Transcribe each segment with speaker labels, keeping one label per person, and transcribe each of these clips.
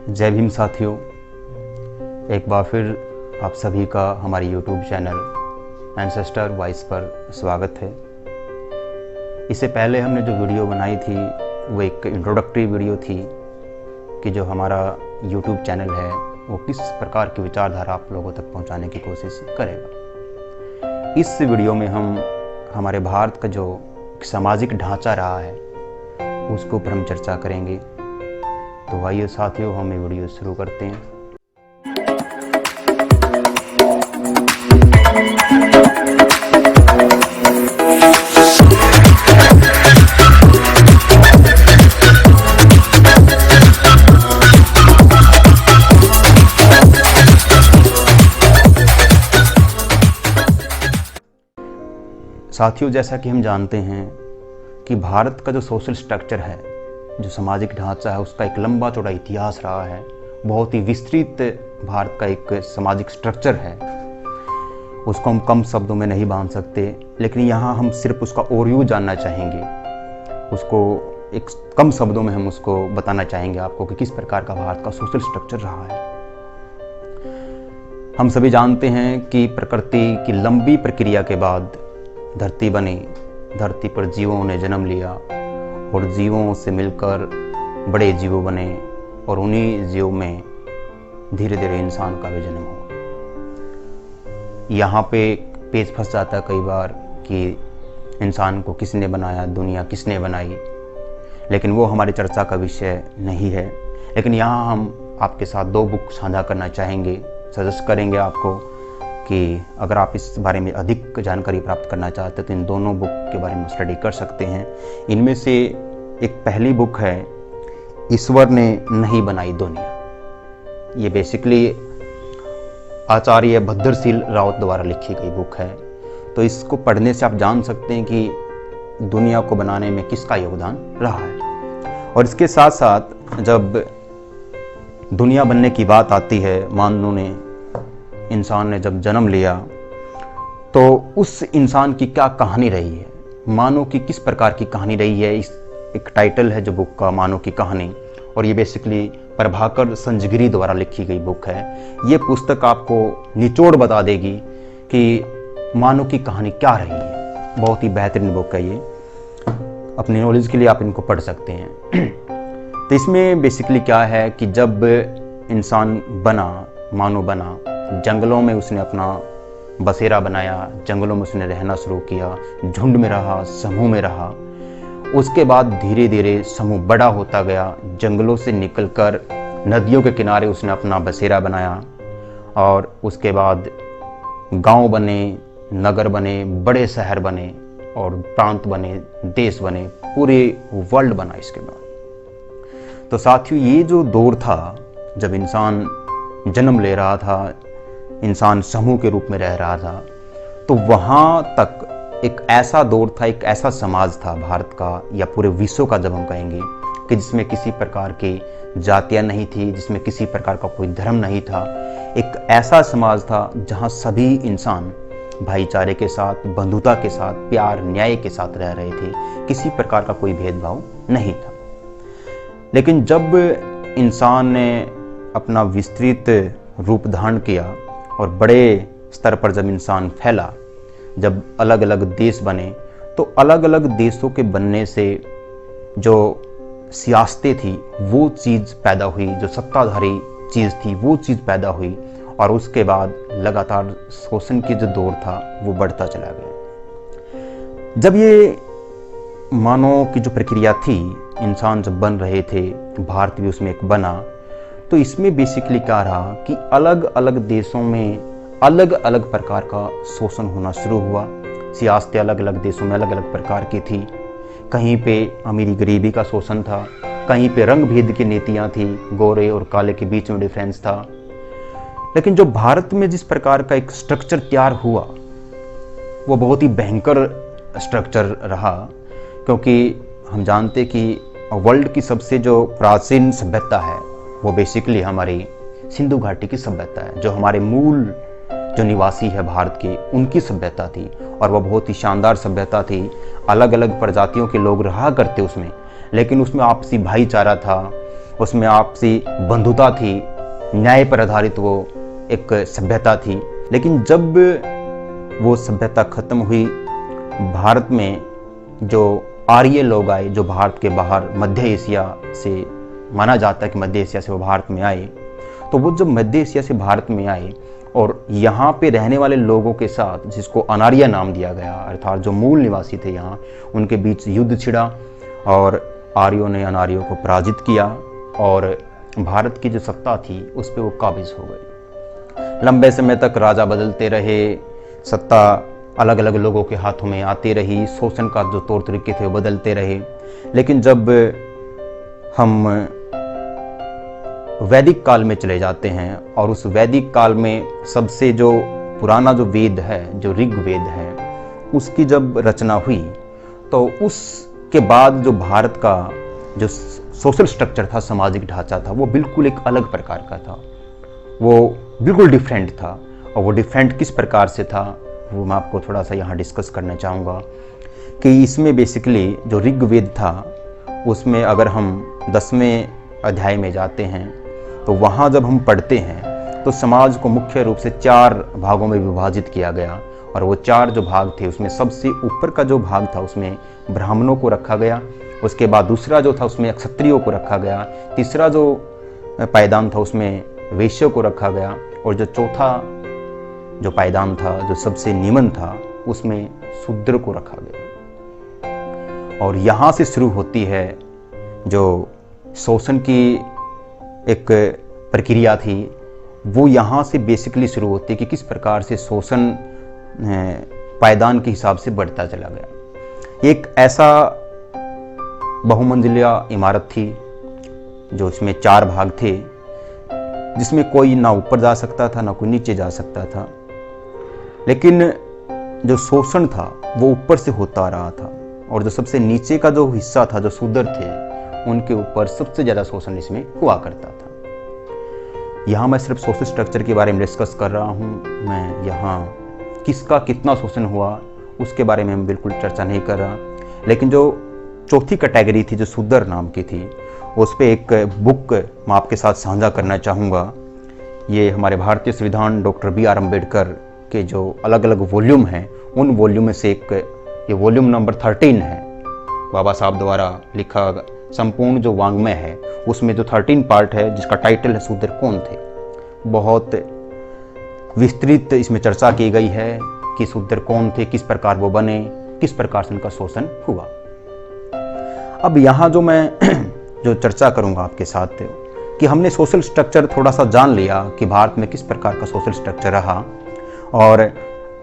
Speaker 1: जय भीम साथियों, एक बार फिर आप सभी का हमारे YouTube चैनल एंसेस्टर वॉइस पर स्वागत है। इससे पहले हमने जो वीडियो बनाई थी वो एक इंट्रोडक्टरी वीडियो थी कि जो हमारा YouTube चैनल है वो किस प्रकार की विचारधारा आप लोगों तक पहुंचाने की कोशिश करेगा। इस वीडियो में हम हमारे भारत का जो सामाजिक ढांचा रहा है उसके ऊपर हम चर्चा करेंगे। तो आइए साथियों, हम ये वीडियो शुरू करते हैं। साथियों, जैसा कि हम जानते हैं कि भारत का जो सोशल स्ट्रक्चर है, जो सामाजिक ढांचा है, उसका एक लंबा चौड़ा इतिहास रहा है। बहुत ही विस्तृत भारत का एक सामाजिक स्ट्रक्चर है। उसको हम कम शब्दों में नहीं बांध सकते, लेकिन यहाँ हम सिर्फ उसका ओवरव्यू जानना चाहेंगे। उसको एक कम शब्दों में हम उसको बताना चाहेंगे आपको कि किस प्रकार का भारत का सोशल स्ट्रक्चर रहा है। हम सभी जानते हैं कि प्रकृति की लंबी प्रक्रिया के बाद धरती बनी। धरती पर जीवों ने जन्म लिया और जीवों से मिलकर बड़े जीव बने और उन्हीं जीव में धीरे धीरे इंसान का भी जन्म हुआ। यहाँ पे पेच फंस जाता कई बार कि इंसान को किसने बनाया, दुनिया किसने बनाई, लेकिन वो हमारी चर्चा का विषय नहीं है। लेकिन यहाँ हम आपके साथ दो बुक साझा करना चाहेंगे, सजेस्ट करेंगे आपको कि अगर आप इस बारे में अधिक जानकारी प्राप्त करना चाहते हैं तो इन दोनों बुक के बारे में स्टडी कर सकते हैं। इनमें से एक पहली बुक है ईश्वर ने नहीं बनाई दुनिया। ये बेसिकली आचार्य भद्रशील रावत द्वारा लिखी गई बुक है। तो इसको पढ़ने से आप जान सकते हैं कि दुनिया को बनाने में किसका योगदान रहा है। और इसके साथ साथ जब दुनिया बनने की बात आती है, मानव ने, इंसान ने जब जन्म लिया तो उस इंसान की क्या कहानी रही है, मानव की किस प्रकार की कहानी रही है। इस एक टाइटल है जो बुक का, मानव की कहानी। और ये बेसिकली प्रभाकर संजगिरी द्वारा लिखी गई बुक है। ये पुस्तक आपको निचोड़ बता देगी कि मानव की कहानी क्या रही है। बहुत ही बेहतरीन बुक है ये, अपनी नॉलेज के लिए आप इनको पढ़ सकते हैं। तो इसमें बेसिकली क्या है कि जब इंसान बना, मानव बना, जंगलों में उसने अपना बसेरा बनाया, जंगलों में उसने रहना शुरू किया, झुंड में रहा, समूह में रहा। उसके बाद धीरे धीरे समूह बड़ा होता गया, जंगलों से निकलकर नदियों के किनारे उसने अपना बसेरा बनाया और उसके बाद गांव बने, नगर बने, बड़े शहर बने और प्रांत बने, देश बने, पूरे वर्ल्ड बना इसके बाद। तो साथियों, ये जो दौर था जब इंसान जन्म ले रहा था, इंसान समूह के रूप में रह रहा था, तो वहाँ तक एक ऐसा दौर था, एक ऐसा समाज था भारत का या पूरे विश्व का, जब हम कहेंगे, कि जिसमें किसी प्रकार की जातियाँ नहीं थी, जिसमें किसी प्रकार का कोई धर्म नहीं था। एक ऐसा समाज था जहाँ सभी इंसान भाईचारे के साथ, बंधुता के साथ, प्यार न्याय के साथ रह रहे थे। किसी प्रकार का कोई भेदभाव नहीं था। लेकिन जब इंसान ने अपना विस्तृत रूप धारण किया और बड़े स्तर पर जब इंसान फैला, जब अलग अलग देश बने, तो अलग अलग देशों के बनने से जो सियासतें थी वो चीज़ पैदा हुई, जो सत्ताधारी चीज़ थी वो चीज़ पैदा हुई। और उसके बाद लगातार शोषण की जो दौर था वो बढ़ता चला गया। जब ये मानव की जो प्रक्रिया थी, इंसान जब बन रहे थे, भारत भी उसमें एक बना, तो इसमें बेसिकली क्या रहा कि अलग अलग देशों में अलग अलग प्रकार का शोषण होना शुरू हुआ। सियासतें अलग अलग देशों में अलग अलग प्रकार की थी। कहीं पे अमीरी गरीबी का शोषण था, कहीं पे रंग भेद की नीतियां थी, गोरे और काले के बीच में डिफरेंस था। लेकिन जो भारत में जिस प्रकार का एक स्ट्रक्चर तैयार हुआ वो बहुत ही भयंकर स्ट्रक्चर रहा, क्योंकि हम जानते कि वर्ल्ड की सबसे जो प्राचीन सभ्यता है वो बेसिकली हमारी सिंधु घाटी की सभ्यता है। जो हमारे मूल जो निवासी है भारत के, उनकी सभ्यता थी और वह बहुत ही शानदार सभ्यता थी। अलग अलग प्रजातियों के लोग रहा करते उसमें, लेकिन उसमें आपसी भाईचारा था उसमें आपसी बंधुता थी, न्याय पर आधारित वो एक सभ्यता थी। लेकिन जब वो सभ्यता खत्म हुई, भारत में जो आर्य लोग आए, जो भारत के बाहर मध्य एशिया से, माना जाता है कि मध्य एशिया से वो भारत में आए, तो वो जब मध्य एशिया से भारत में आए और यहाँ पे रहने वाले लोगों के साथ, जिसको अनार्य नाम दिया गया, अर्थात जो मूल निवासी थे यहाँ, उनके बीच युद्ध छिड़ा और आर्यों ने अनार्यों को पराजित किया और भारत की जो सत्ता थी उस पर वो काबिज हो गए। लंबे समय तक राजा बदलते रहे, सत्ता अलग अलग लोगों के हाथों में आती रही, शोषण का जो तौर तरीके थे वो बदलते रहे। लेकिन जब हम वैदिक काल में चले जाते हैं और उस वैदिक काल में सबसे जो पुराना जो वेद है, जो ऋग्वेद है, उसकी जब रचना हुई तो उसके बाद जो भारत का जो सोशल स्ट्रक्चर था, सामाजिक ढांचा था, वो बिल्कुल एक अलग प्रकार का था, वो बिल्कुल डिफरेंट था। और वो डिफरेंट किस प्रकार से था वो मैं आपको थोड़ा सा यहाँ डिस्कस करना चाहूँगा कि इसमें बेसिकली जो ऋग्वेद था उसमें अगर हम 10वें अध्याय में जाते हैं तो वहाँ जब हम पढ़ते हैं तो समाज को मुख्य रूप से 4 भागों में विभाजित किया गया और वो 4 जो भाग थे उसमें सबसे ऊपर का जो भाग था उसमें ब्राह्मणों को रखा गया, उसके बाद दूसरा जो था उसमें क्षत्रियों को रखा गया, तीसरा जो पायदान था उसमें वैश्यों को रखा गया और जो चौथा जो पायदान था, जो सबसे निम्न था, उसमें शूद्र को रखा गया। और यहाँ से शुरू होती है जो शोषण की एक प्रक्रिया थी, वो यहाँ से बेसिकली शुरू होती है कि किस प्रकार से शोषण पायदान के हिसाब से बढ़ता चला गया। एक ऐसा बहुमंजिला इमारत थी जो इसमें 4 भाग थे, जिसमें कोई ना ऊपर जा सकता था ना कोई नीचे जा सकता था, लेकिन जो शोषण था वो ऊपर से होता रहा था और जो सबसे नीचे का जो हिस्सा था, जो शूद्र थे, उनके ऊपर सबसे ज़्यादा शोषण इसमें हुआ करता था। यहाँ मैं सिर्फ सोशल स्ट्रक्चर के बारे में डिस्कस कर रहा हूँ, मैं यहाँ किसका कितना शोषण हुआ उसके बारे में हम बिल्कुल चर्चा नहीं कर रहा। लेकिन जो चौथी कैटेगरी थी, जो शूद्र नाम की थी, उस पर एक बुक मैं आपके साथ साझा करना चाहूँगा। ये हमारे भारतीय संविधान डॉक्टर B.R. अम्बेडकर के जो अलग अलग वॉल्यूम हैं, उन वॉल्यूम में से एक ये वॉल्यूम नंबर 13 है, बाबा साहब द्वारा लिखा संपूर्ण जो वाङ्मय है, उसमें जो 13 पार्ट है जिसका टाइटल है शूद्र कौन थे। बहुत विस्तृत इसमें चर्चा की गई है कि शूद्र कौन थे, किस प्रकार वो बने, किस प्रकार से उनका शोषण हुआ। अब यहाँ जो मैं जो चर्चा करूँगा आपके साथ कि हमने सोशल स्ट्रक्चर थोड़ा सा जान लिया कि भारत में किस प्रकार का सोशल स्ट्रक्चर रहा, और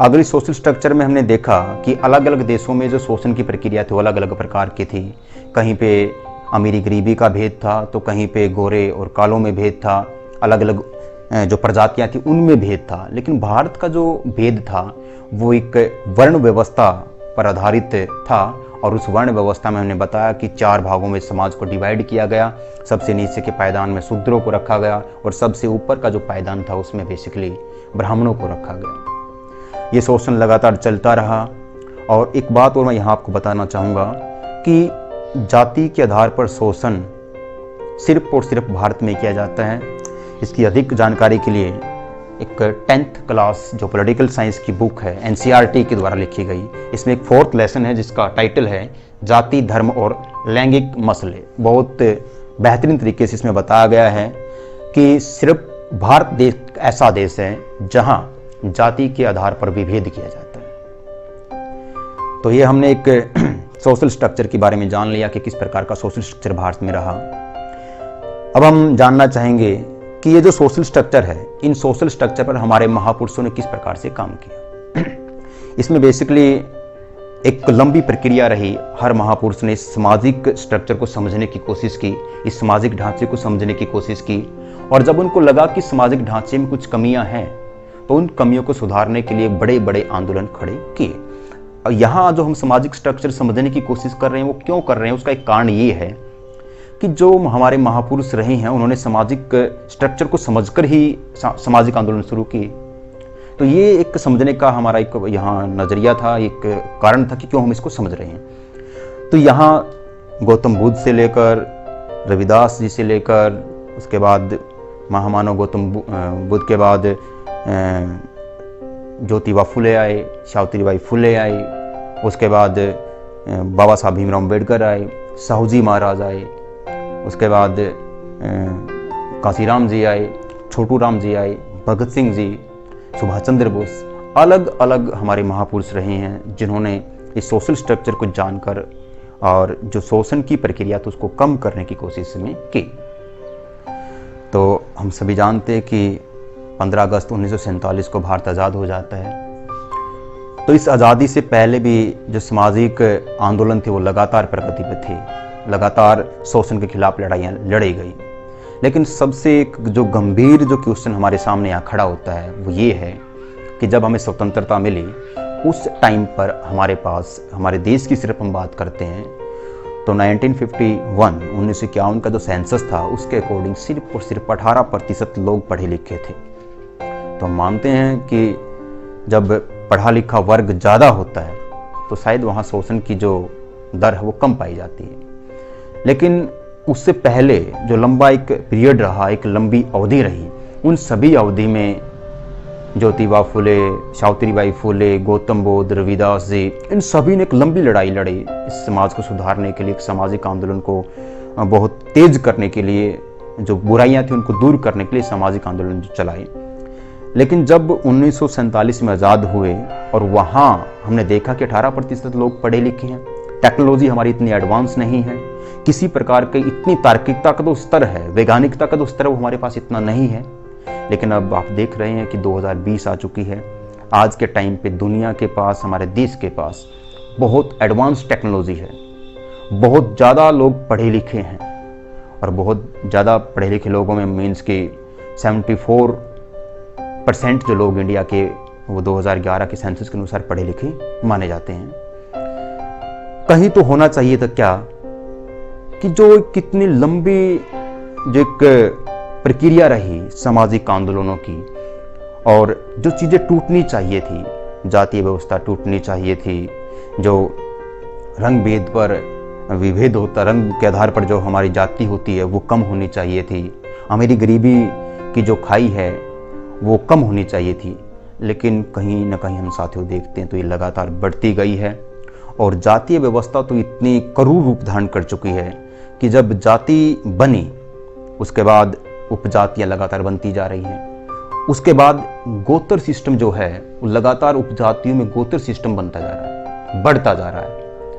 Speaker 1: अगर इस सोशल स्ट्रक्चर में हमने देखा कि अलग अलग देशों में जो शोषण की प्रक्रिया थी वो अलग अलग प्रकार की थी। कहीं पे अमीरी गरीबी का भेद था, तो कहीं पे गोरे और कालों में भेद था, अलग अलग जो प्रजातियां थी उनमें भेद था। लेकिन भारत का जो भेद था वो एक वर्ण व्यवस्था पर आधारित था और उस वर्ण व्यवस्था में हमने बताया कि 4 भागों में समाज को डिवाइड किया गया। सबसे नीचे के पायदान में शूद्रों को रखा गया और सबसे ऊपर का जो पायदान था उसमें बेसिकली ब्राह्मणों को रखा गया। ये शोषण लगातार चलता रहा। और एक बात और मैं यहाँ आपको बताना चाहूँगा कि जाति के आधार पर शोषण सिर्फ और सिर्फ भारत में किया जाता है। इसकी अधिक जानकारी के लिए एक 10th क्लास जो पॉलिटिकल साइंस की बुक है NCERT के द्वारा लिखी गई, इसमें एक 4th लेसन है जिसका टाइटल है जाति, धर्म और लैंगिक मसले। बहुत बेहतरीन तरीके से इसमें बताया गया है कि सिर्फ भारत देश ऐसा देश है जहां जाति के आधार पर विभेद किया जाता है। तो ये हमने एक सोशल स्ट्रक्चर के बारे में जान लिया कि किस प्रकार का सोशल स्ट्रक्चर भारत में रहा। अब हम जानना चाहेंगे कि ये जो सोशल स्ट्रक्चर है, इन सोशल स्ट्रक्चर पर हमारे महापुरुषों ने किस प्रकार से काम किया। इसमें बेसिकली एक लंबी प्रक्रिया रही। हर महापुरुष ने इस सामाजिक स्ट्रक्चर को समझने की कोशिश की, इस सामाजिक ढांचे को समझने की कोशिश की, और जब उनको लगा कि सामाजिक ढांचे में कुछ कमियां हैं तो उन कमियों को सुधारने के लिए बड़े बड़े आंदोलन खड़े किए। और यहाँ जो हम सामाजिक स्ट्रक्चर समझने की कोशिश कर रहे हैं वो क्यों कर रहे हैं, उसका एक कारण ये है कि जो हमारे महापुरुष रहे हैं उन्होंने सामाजिक स्ट्रक्चर को समझकर ही सामाजिक आंदोलन शुरू किए। तो ये एक समझने का हमारा एक यहाँ नज़रिया था, एक कारण था कि क्यों हम इसको समझ रहे हैं। तो यहाँ गौतम बुद्ध से लेकर रविदास जी से लेकर उसके बाद महामानव गौतम बुद्ध के बाद ज्योतिबा फुले आए, सावित्रीबाई फुले आई, उसके बाद बाबा साहब भीमराव अम्बेडकर आए, साहूजी महाराज आए, उसके बाद कांसीराम जी आए, छोटू राम जी आए, भगत सिंह जी, सुभाष चंद्र बोस, अलग अलग हमारे महापुरुष रहे हैं जिन्होंने इस सोशल स्ट्रक्चर को जानकर और जो शोषण की प्रक्रिया थी उसको कम करने की कोशिश में की। तो हम सभी जानते हैं कि 15 अगस्त 1947 को भारत आज़ाद हो जाता है। तो इस आज़ादी से पहले भी जो सामाजिक आंदोलन थे वो लगातार प्रगति पे थे, लगातार शोषण के खिलाफ लड़ाइयाँ लड़ी गई। लेकिन सबसे एक जो गंभीर जो क्वेश्चन हमारे सामने यहाँ खड़ा होता है वो ये है कि जब हमें स्वतंत्रता मिली उस टाइम पर हमारे पास, हमारे देश की सिर्फ हम बात करते हैं तो 1951 का जो सेंसस था उसके अकॉर्डिंग सिर्फ और सिर्फ 18% लोग पढ़े लिखे थे। तो हम मानते हैं कि जब पढ़ा लिखा वर्ग ज़्यादा होता है तो शायद वहाँ शोषण की जो दर है वो कम पाई जाती है। लेकिन उससे पहले जो लंबा एक पीरियड रहा, एक लंबी अवधि रही, उन सभी अवधि में ज्योतिबा फुले, सावित्रीबाई फुले, गौतम बुद्ध, रविदास जी, इन सभी ने एक लंबी लड़ाई लड़ी इस समाज को सुधारने के लिए, एक सामाजिक आंदोलन को बहुत तेज करने के लिए, जो बुराइयां थी उनको दूर करने के लिए सामाजिक आंदोलन चलाए। लेकिन जब 1947 में आज़ाद हुए और वहाँ हमने देखा कि 18% लोग पढ़े लिखे हैं, टेक्नोलॉजी हमारी इतनी एडवांस नहीं है, किसी प्रकार की इतनी तार्किकता का जो स्तर है, वैज्ञानिकता का जो स्तर है वो हमारे पास इतना नहीं है। लेकिन अब आप देख रहे हैं कि 2020 आ चुकी है। आज के टाइम पे दुनिया के पास, हमारे देश के पास बहुत एडवांस टेक्नोलॉजी है, बहुत ज़्यादा लोग पढ़े लिखे हैं और बहुत ज़्यादा पढ़े लिखे लोगों में मीन्स कि 74% जो लोग इंडिया के वो 2011 के सेंसस के अनुसार पढ़े लिखे माने जाते हैं। कहीं तो होना चाहिए था क्या कि जो कितनी लंबी जो एक प्रक्रिया रही सामाजिक आंदोलनों की और जो चीज़ें टूटनी चाहिए थी, जातीय व्यवस्था टूटनी चाहिए थी, जो रंग भेद पर विभेद होता, रंग के आधार पर जो हमारी जाति होती है वो कम होनी चाहिए थी, हमारी गरीबी की जो खाई है वो कम होनी चाहिए थी। लेकिन कहीं ना कहीं हम साथियों देखते हैं तो ये लगातार बढ़ती गई है और जातीय व्यवस्था तो इतनी क्रूर रूप धारण कर चुकी है कि जब जाति बनी उसके बाद उपजातियां लगातार बनती जा रही हैं। उसके बाद गोत्र सिस्टम जो है वो लगातार उपजातियों में गोत्र सिस्टम बनता जा रहा है, बढ़ता जा रहा है,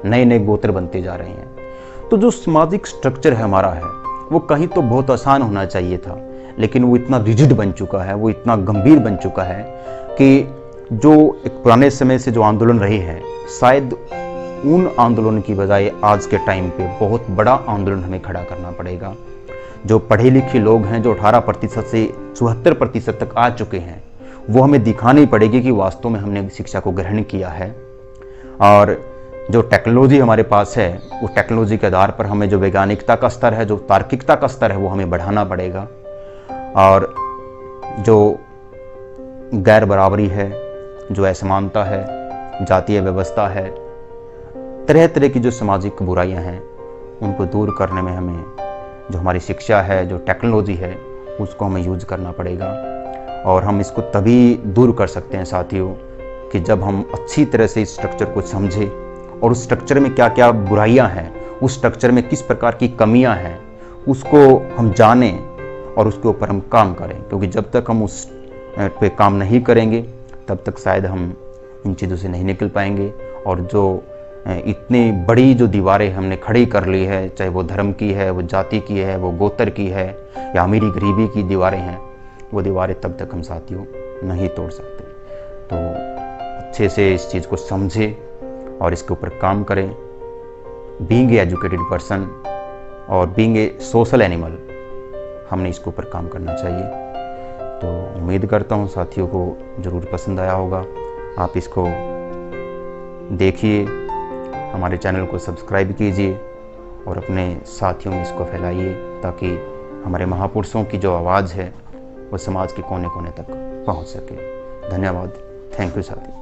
Speaker 1: नए नए गोत्र बनते जा रहे हैं। तो जो सामाजिक स्ट्रक्चर है हमारा है वो कहीं तो बहुत आसान होना चाहिए था, लेकिन वो इतना रिजिड बन चुका है, वो इतना गंभीर बन चुका है कि जो एक पुराने समय से जो आंदोलन रहे हैं शायद उन आंदोलन की बजाय आज के टाइम पे बहुत बड़ा आंदोलन हमें खड़ा करना पड़ेगा। जो पढ़े लिखे लोग हैं, जो 18% से 74% तक आ चुके हैं, वो हमें दिखानी पड़ेगी कि वास्तव में हमने शिक्षा को ग्रहण किया है। और जो टेक्नोलॉजी हमारे पास है उस टेक्नोलॉजी के आधार पर हमें जो वैज्ञानिकता का स्तर है, जो तार्किकता का स्तर है वो हमें बढ़ाना पड़ेगा। और जो गैर बराबरी है, जो असमानता है, जातीय व्यवस्था है, तरह तरह की जो सामाजिक बुराइयां हैं उनको दूर करने में हमें जो हमारी शिक्षा है, जो टेक्नोलॉजी है उसको हमें यूज करना पड़ेगा। और हम इसको तभी दूर कर सकते हैं साथियों कि जब हम अच्छी तरह से इस स्ट्रक्चर को समझें और उस स्ट्रक्चर में क्या क्या बुराइयां हैं, उस स्ट्रक्चर में किस प्रकार की कमियां हैं उसको हम जानें और उसके ऊपर हम काम करें। क्योंकि जब तक हम उस पे काम नहीं करेंगे तब तक शायद हम इन चीज़ों से नहीं निकल पाएंगे। और जो इतनी बड़ी जो दीवारें हमने खड़ी कर ली है, चाहे वो धर्म की है, वो जाति की है, वो गोत्र की है या अमीरी गरीबी की दीवारें हैं, वो दीवारें तब तक हम साथियों नहीं तोड़ सकते। तो अच्छे से इस चीज़ को समझें और इसके ऊपर काम करें। बीइंग ए एजुकेटेड पर्सन और बीइंग ए सोशल एनिमल, हमने इसके ऊपर काम करना चाहिए। तो उम्मीद करता हूँ साथियों को ज़रूर पसंद आया होगा। आप इसको देखिए, हमारे चैनल को सब्सक्राइब कीजिए और अपने साथियों में इसको फैलाइए ताकि हमारे महापुरुषों की जो आवाज़ है वो समाज के कोने कोने तक पहुंच सके। धन्यवाद। थैंक यू साथी।